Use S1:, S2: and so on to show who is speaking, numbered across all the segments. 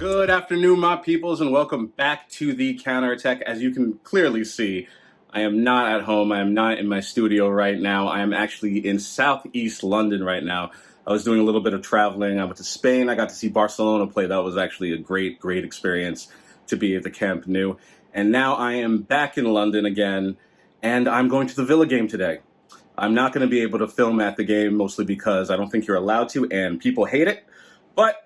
S1: Good afternoon, my peoples, and welcome back to the Counterattack. As you can clearly see, I am not at home. I am not in my studio right now. I am actually in southeast London right now. I was doing a little bit of traveling. I went to Spain. I got to see Barcelona play. That was actually a great experience to be at the Camp Nou. And now I am back in London again, and I'm going to the Villa game today. I'm not going to be able to film at the game, mostly because I don't think you're allowed to, and people hate it. But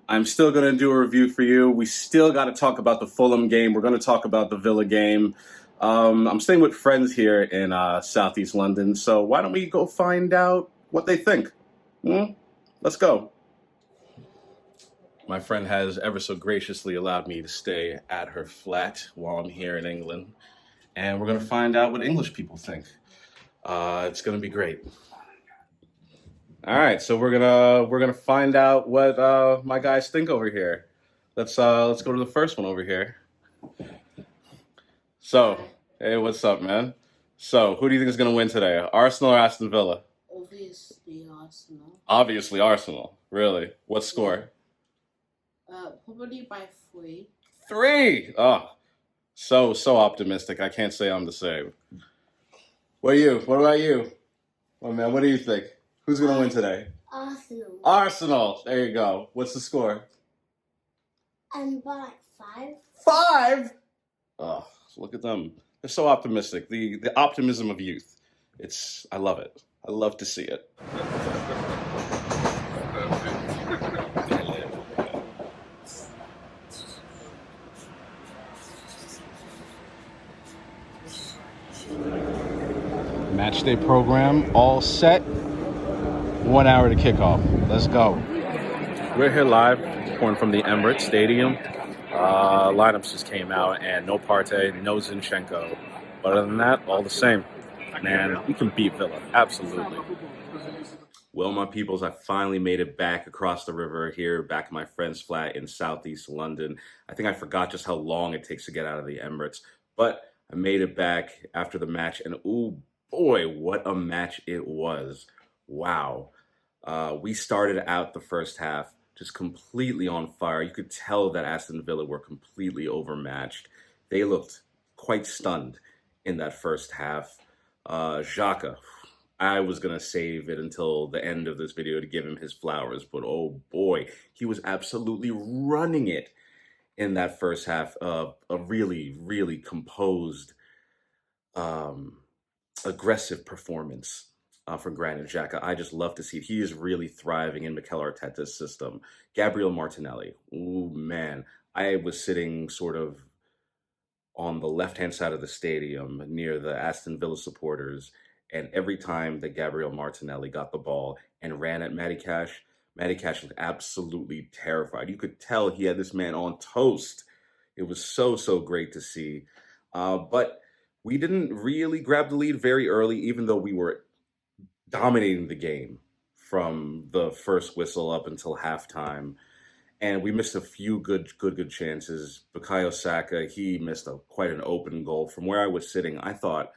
S1: I'm still going to do a review for you. We still got to talk about the Fulham game. We're going to talk about the Villa game. I'm staying with friends here in southeast London, so why don't we go find out what they think? Let's go. My friend has ever so graciously allowed me to stay at her flat while I'm here in England, and we're going to find out what English people think. It's going to be great. All right, so we're gonna find out what my guys think over here. Let's go to the first one over here. So, hey, what's up, man? So, who do you think is gonna win today? Arsenal or Aston Villa?
S2: Obviously Arsenal.
S1: Obviously Arsenal. Really? What score?
S2: Probably by 3.
S1: 3. Oh, so optimistic. I can't say I'm the same. What about you? Oh man, what do you think? Who's going to win today?
S2: Arsenal.
S1: Arsenal. There you go. What's the score?
S2: By 5.
S1: 5? Oh, look at them. They're so optimistic. The optimism of youth. I love it. I love to see it. Match day program all set. 1 hour to kickoff. Let's go. We're here live, pouring from the Emirates Stadium. Lineups just came out, and no Partey, no Zinchenko. But other than that, all the same. Man, we can beat Villa. Absolutely. Well, my peoples, I finally made it back across the river here, back at my friend's flat in southeast London. I think I forgot just how long it takes to get out of the Emirates. But I made it back after the match, and ooh, boy, what a match it was. Wow. We started out the first half just completely on fire. You could tell that Aston Villa were completely overmatched. They looked quite stunned in that first half. Xhaka, I was going to save it until the end of this video to give him his flowers, but oh boy, he was absolutely running it in that first half. A really composed, aggressive performance from Granit Xhaka. I just love to see it. He is really thriving in Mikel Arteta's system. Gabriel Martinelli. Ooh, man. I was sitting sort of on the left-hand side of the stadium near the Aston Villa supporters, and every time that Gabriel Martinelli got the ball and ran at Matty Cash looked absolutely terrified. You could tell he had this man on toast. It was so great to see. But we didn't really grab the lead very early, even though we were dominating the game from the first whistle up until halftime. And we missed a few good chances. Bukayo Saka, he missed quite an open goal. From where I was sitting, I thought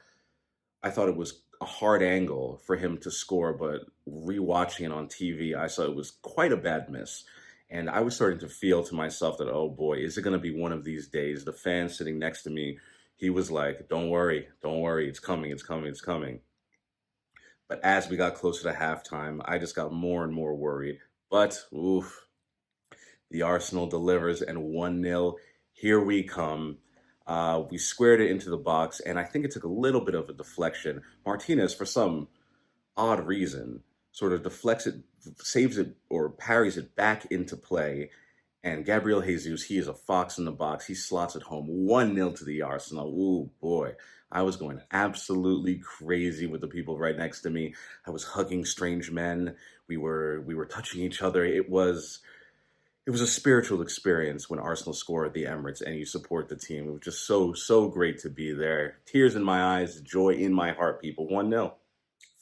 S1: it was a hard angle for him to score, but rewatching it on TV, I saw it was quite a bad miss. And I was starting to feel to myself that, oh boy, is it going to be one of these days? The fan sitting next to me, he was like, don't worry, it's coming. But as we got closer to halftime, I just got more and more worried. But, oof, the Arsenal delivers, and 1-0, here we come. We squared it into the box, and I think it took a little bit of a deflection. Martinez, for some odd reason, sort of deflects it, saves it, or parries it back into play. And Gabriel Jesus, he is a fox in the box. He slots it home. 1-0 to the Arsenal. Ooh, boy. I was going absolutely crazy with the people right next to me. I was hugging strange men. We were touching each other. It was a spiritual experience when Arsenal score at the Emirates and you support the team. It was just so great to be there. Tears in my eyes, joy in my heart, people. 1-0.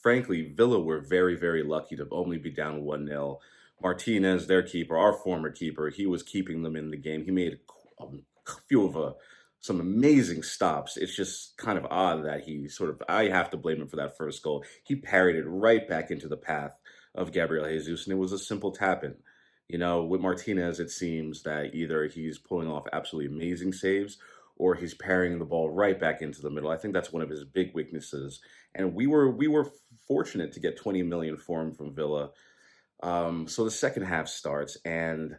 S1: Frankly, Villa were very lucky to only be down 1-0. Martinez, their keeper, our former keeper, he was keeping them in the game. He made a few of some amazing stops. It's just kind of odd that I have to blame him for that first goal. He parried it right back into the path of Gabriel Jesus, and it was a simple tap-in. With Martinez, it seems that either he's pulling off absolutely amazing saves or he's parrying the ball right back into the middle. I think that's one of his big weaknesses. And we were fortunate to get 20 million for him from Villa. So the second half starts, and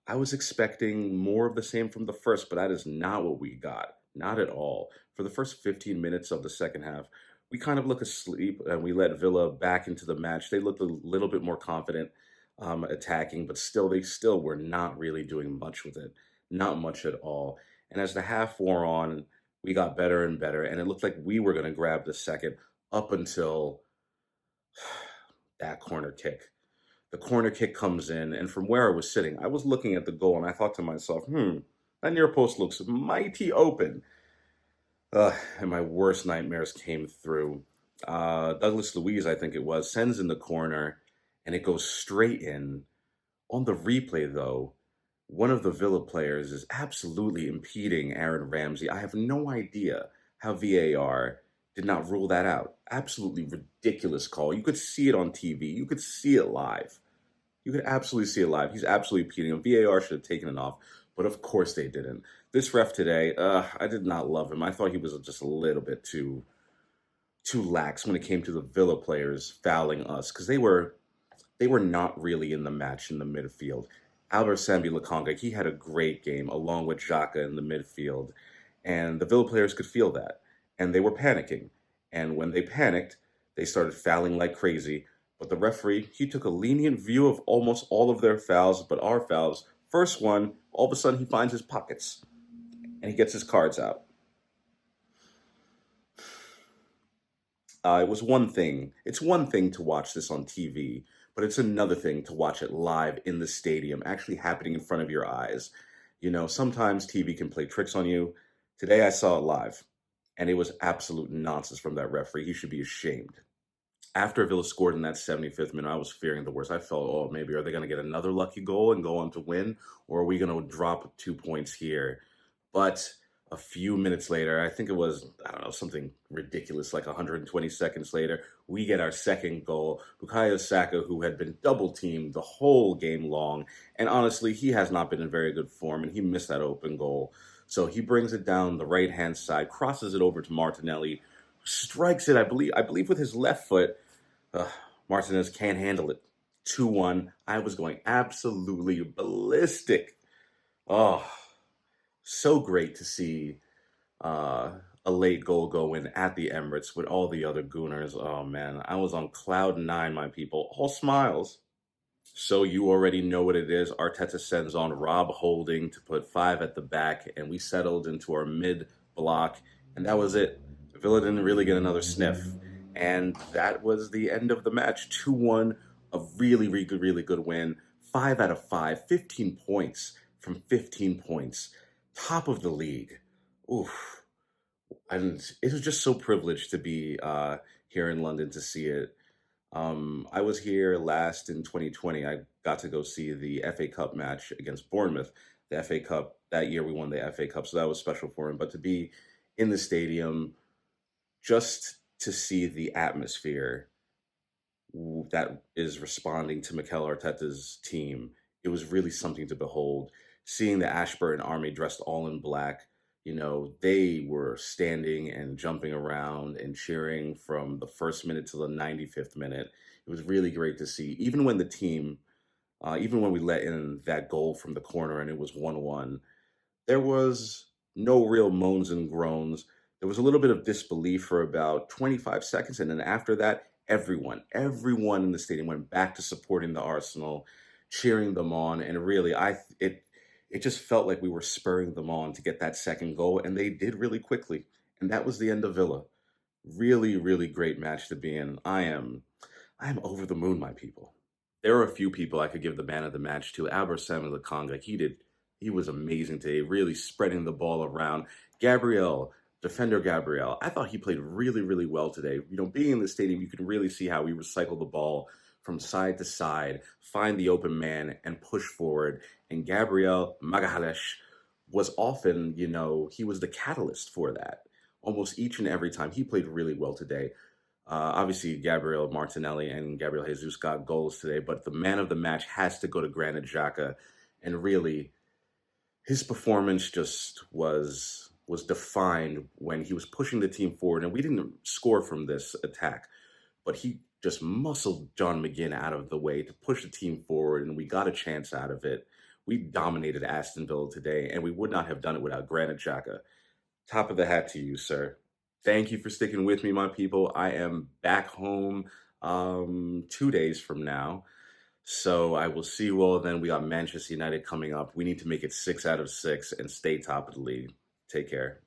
S1: I was expecting more of the same from the first, but that is not what we got. Not at all. For the first 15 minutes of the second half, we kind of look asleep and we let Villa back into the match. They looked a little bit more confident attacking, but they still were not really doing much with it. Not much at all. And as the half wore on, we got better and better, and it looked like we were going to grab the second up until that corner kick. The corner kick comes in, and from where I was sitting, I was looking at the goal, and I thought to myself, that near post looks mighty open. And my worst nightmares came through. Douglas Luiz, I think it was, sends in the corner, and it goes straight in. On the replay, though, one of the Villa players is absolutely impeding Aaron Ramsey. I have no idea how VAR did not rule that out. Absolutely ridiculous call. You could see it on TV. You could see it live. You could absolutely see it live. He's absolutely impeding him. VAR should have taken it off, but of course they didn't. This ref today, I did not love him. I thought he was just a little bit too lax when it came to the Villa players fouling us because they were not really in the match in the midfield. Albert Sambi Lakonga, he had a great game along with Xhaka in the midfield. And the Villa players could feel that. And they were panicking. And when they panicked, they started fouling like crazy. But the referee, he took a lenient view of almost all of their fouls, but our fouls. First one, all of a sudden he finds his pockets and he gets his cards out. It was one thing. It's one thing to watch this on TV, but it's another thing to watch it live in the stadium, actually happening in front of your eyes. Sometimes TV can play tricks on you. Today I saw it live, and it was absolute nonsense from that referee. He should be ashamed. After Villa scored in that 75th minute, I was fearing the worst. I felt, oh, maybe are they going to get another lucky goal and go on to win, or are we going to drop 2 points here? But a few minutes later, I think it was, I don't know, something ridiculous, like 120 seconds later, we get our second goal. Bukayo Saka, who had been double teamed the whole game long, and honestly, he has not been in very good form, and he missed that open goal. So he brings it down the right-hand side, crosses it over to Martinelli, strikes it, I believe with his left foot. Martinez can't handle it. 2-1. I was going absolutely ballistic. Oh, so great to see a late goal go in at the Emirates with all the other Gooners. Oh man, I was on cloud nine, my people. All smiles. So you already know what it is. Arteta sends on Rob Holding to put five at the back, and we settled into our mid block, and that was it. Villa didn't really get another sniff, and that was the end of the match. 2-1, a really, really, really good win. 5 out of 5, 15 points from 15 points, top of the league. Oof. And it was just so privileged to be here in London to see it. I was here last in 2020. I got to go see the FA Cup match against Bournemouth. The FA Cup, that year we won the FA Cup, so that was special for him. But to be in the stadium, just to see the atmosphere that is responding to Mikel Arteta's team, it was really something to behold. Seeing the Ashburton Army dressed all in black, they were standing and jumping around and cheering from the first minute to the 95th minute. It was really great to see. Even when we let in that goal from the corner and it was 1-1, there was no real moans and groans. There was a little bit of disbelief for about 25 seconds, and then after that, everyone in the stadium went back to supporting the Arsenal, cheering them on, and really, it just felt like we were spurring them on to get that second goal, and they did really quickly. And that was the end of Villa. Really, really great match to be in. I am over the moon, my people. There are a few people I could give the man of the match to. Albert Samuel Lakonga, he was amazing today, really spreading the ball around. Defender Gabriel, I thought he played really, really well today. Being in the stadium, you can really see how we recycle the ball from side to side, find the open man, and push forward. And Gabriel Magalhaes was often, he was the catalyst for that. Almost each and every time. He played really well today. Obviously, Gabriel Martinelli and Gabriel Jesus got goals today, but the man of the match has to go to Granit Xhaka. And really, his performance just was defined when he was pushing the team forward. And we didn't score from this attack, but he just muscled John McGinn out of the way to push the team forward, and we got a chance out of it. We dominated Aston Villa today, and we would not have done it without Granit Xhaka. Top of the hat to you, sir. Thank you for sticking with me, my people. I am back home 2 days from now. So I will see you all then. We got Manchester United coming up. We need to make it 6 out of 6 and stay top of the league. Take care.